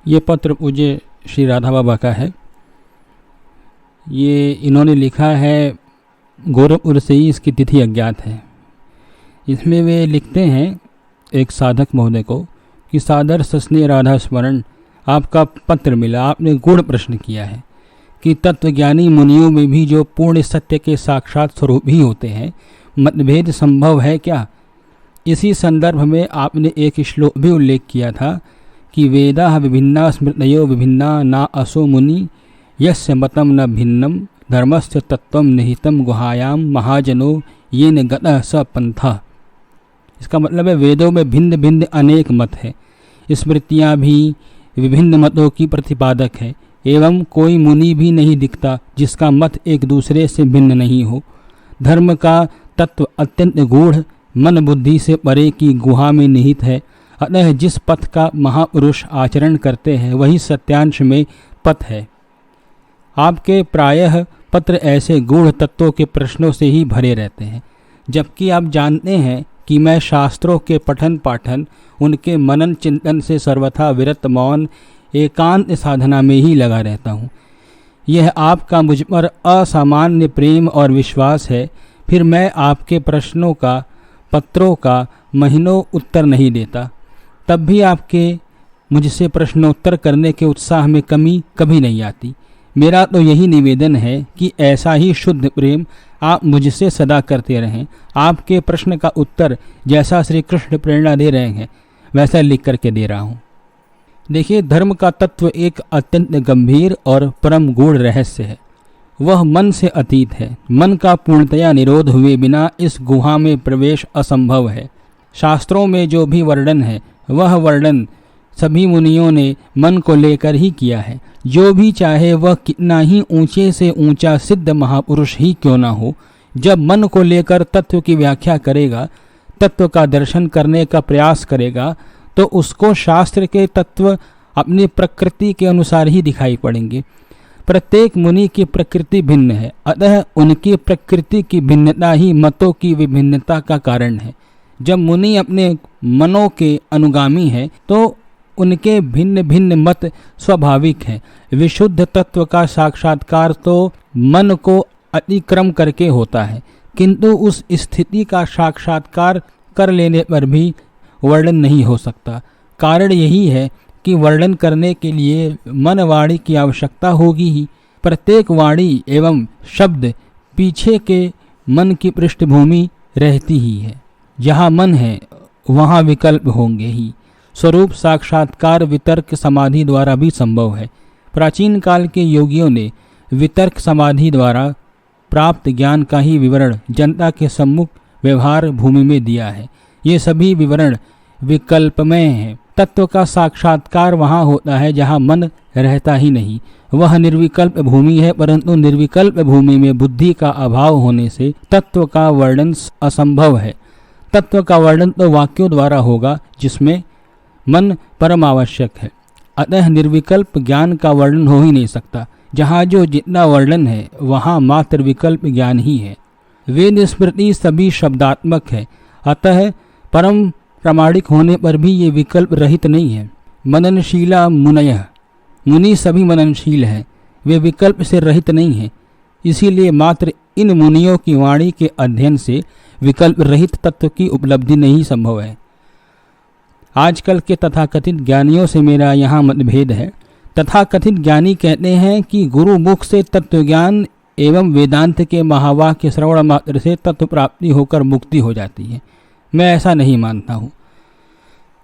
ये पत्र पूज्य श्री राधा बाबा का है। ये इन्होंने लिखा है, गोरखपुर से ही इसकी तिथि अज्ञात है। इसमें वे लिखते हैं एक साधक महोदय को कि सादर सस्नेह राधा स्मरण, आपका पत्र मिला। आपने गूढ़ प्रश्न किया है कि तत्वज्ञानी मुनियों में भी जो पूर्ण सत्य के साक्षात स्वरूप ही होते हैं, मतभेद संभव है क्या? इसी संदर्भ में आपने एक श्लोक भी उल्लेख किया था कि वेदा विभिन्ना स्मृतयो विभिन्ना ना असो मुनि यस्य मतम न भिन्नम धर्मस्य तत्वम निहितम गुहायाम महाजनो ये न गतः स पंथा। इसका मतलब है वेदों में भिन्न भिन्न अनेक मत है, स्मृतियाँ भी विभिन्न मतों की प्रतिपादक है, एवं कोई मुनि भी नहीं दिखता जिसका मत एक दूसरे से भिन्न नहीं हो। धर्म का तत्व अत्यंत गूढ़ मन बुद्धि से परे की गुहा में निहित है। अतः जिस पथ का महापुरुष आचरण करते हैं वही सत्यांश में पथ है। आपके प्रायः पत्र ऐसे गूढ़ तत्वों के प्रश्नों से ही भरे रहते हैं, जबकि आप जानते हैं कि मैं शास्त्रों के पठन पाठन, उनके मनन चिंतन से सर्वथा विरत मौन एकांत साधना में ही लगा रहता हूँ। यह आपका मुझ पर असामान्य प्रेम और विश्वास है, फिर मैं आपके प्रश्नों का, पत्रों का महीनों उत्तर नहीं देता, तब भी आपके मुझसे प्रश्नोत्तर करने के उत्साह में कमी कभी नहीं आती। मेरा तो यही निवेदन है कि ऐसा ही शुद्ध प्रेम आप मुझसे सदा करते रहें। आपके प्रश्न का उत्तर जैसा श्री कृष्ण प्रेरणा दे रहे हैं वैसा लिख करके दे रहा हूँ। देखिए, धर्म का तत्व एक अत्यंत गंभीर और परम गूढ़ रहस्य है। वह मन से अतीत है। मन का पूर्णतया निरोध हुए बिना इस गुहा में प्रवेश असंभव है। शास्त्रों में जो भी वर्णन है वह वर्णन सभी मुनियों ने मन को लेकर ही किया है। जो भी चाहे वह कितना ही ऊंचे से ऊंचा सिद्ध महापुरुष ही क्यों ना हो, जब मन को लेकर तत्व की व्याख्या करेगा, तत्व का दर्शन करने का प्रयास करेगा, तो उसको शास्त्र के तत्व अपनी प्रकृति के अनुसार ही दिखाई पड़ेंगे। प्रत्येक मुनि की प्रकृति भिन्न है, अतः उनकी प्रकृति की भिन्नता ही मतों की विभिन्नता का कारण है। जब मुनि अपने मनों के अनुगामी है तो उनके भिन्न भिन्न मत स्वाभाविक हैं। विशुद्ध तत्व का साक्षात्कार तो मन को अतिक्रम करके होता है, किंतु उस स्थिति का साक्षात्कार कर लेने पर भी वर्णन नहीं हो सकता। कारण यही है कि वर्णन करने के लिए मन वाणी की आवश्यकता होगी ही। प्रत्येक वाणी एवं शब्द पीछे के मन की पृष्ठभूमि रहती ही है। जहाँ मन है वहाँ विकल्प होंगे ही। स्वरूप साक्षात्कार वितर्क समाधि द्वारा भी संभव है। प्राचीन काल के योगियों ने वितर्क समाधि द्वारा प्राप्त ज्ञान का ही विवरण जनता के सम्मुख व्यवहार भूमि में दिया है। ये सभी विवरण विकल्पमय हैं। तत्व का साक्षात्कार वहाँ होता है जहाँ मन रहता ही नहीं। वह निर्विकल्प भूमि है, परंतु निर्विकल्प भूमि में बुद्धि का अभाव होने से तत्व का वर्णन असंभव है। तत्व का वर्णन तो वाक्यों द्वारा होगा जिसमें मन परम आवश्यक है। अतः निर्विकल्प ज्ञान का वर्णन हो ही नहीं सकता। जहाँ जो जितना वर्णन है वहाँ मात्र विकल्प ज्ञान ही है। वेद स्मृति सभी शब्दात्मक है, अतः परम प्रामाणिक होने पर भी ये विकल्प रहित नहीं है। मननशीला मुनयः, मुनि सभी मननशील हैं, वे विकल्प से रहित नहीं हैं। इसीलिए मात्र इन मुनियों की वाणी के अध्ययन से विकल्प रहित तत्व की उपलब्धि नहीं संभव है। आजकल के तथाकथित ज्ञानियों से मेरा यहाँ मतभेद है। तथाकथित ज्ञानी कहते हैं कि गुरु मुख से तत्वज्ञान एवं वेदांत के महावाक्य श्रवण मात्र से तत्व प्राप्ति होकर मुक्ति हो जाती है। मैं ऐसा नहीं मानता हूँ।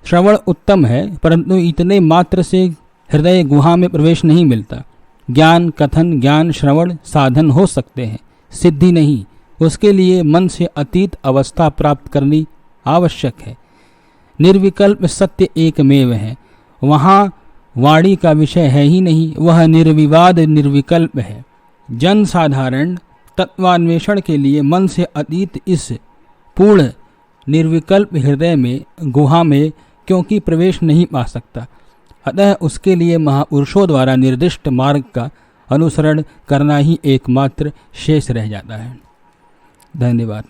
श्रवण उत्तम है, परंतु इतने मात्र से हृदय गुहा में प्रवेश नहीं मिलता। ज्ञान कथन, ज्ञान श्रवण साधन हो सकते हैं, सिद्धि नहीं। उसके लिए मन से अतीत अवस्था प्राप्त करनी आवश्यक है। निर्विकल्प सत्य एकमेव है, वहाँ वाणी का विषय है ही नहीं। वह निर्विवाद निर्विकल्प है। जन साधारण तत्वान्वेषण के लिए मन से अतीत इस पूर्ण निर्विकल्प हृदय में गुहा में क्योंकि प्रवेश नहीं पा सकता, अतः उसके लिए महापुरुषों द्वारा निर्दिष्ट मार्ग का अनुसरण करना ही एकमात्र शेष रह जाता है। धन्यवाद।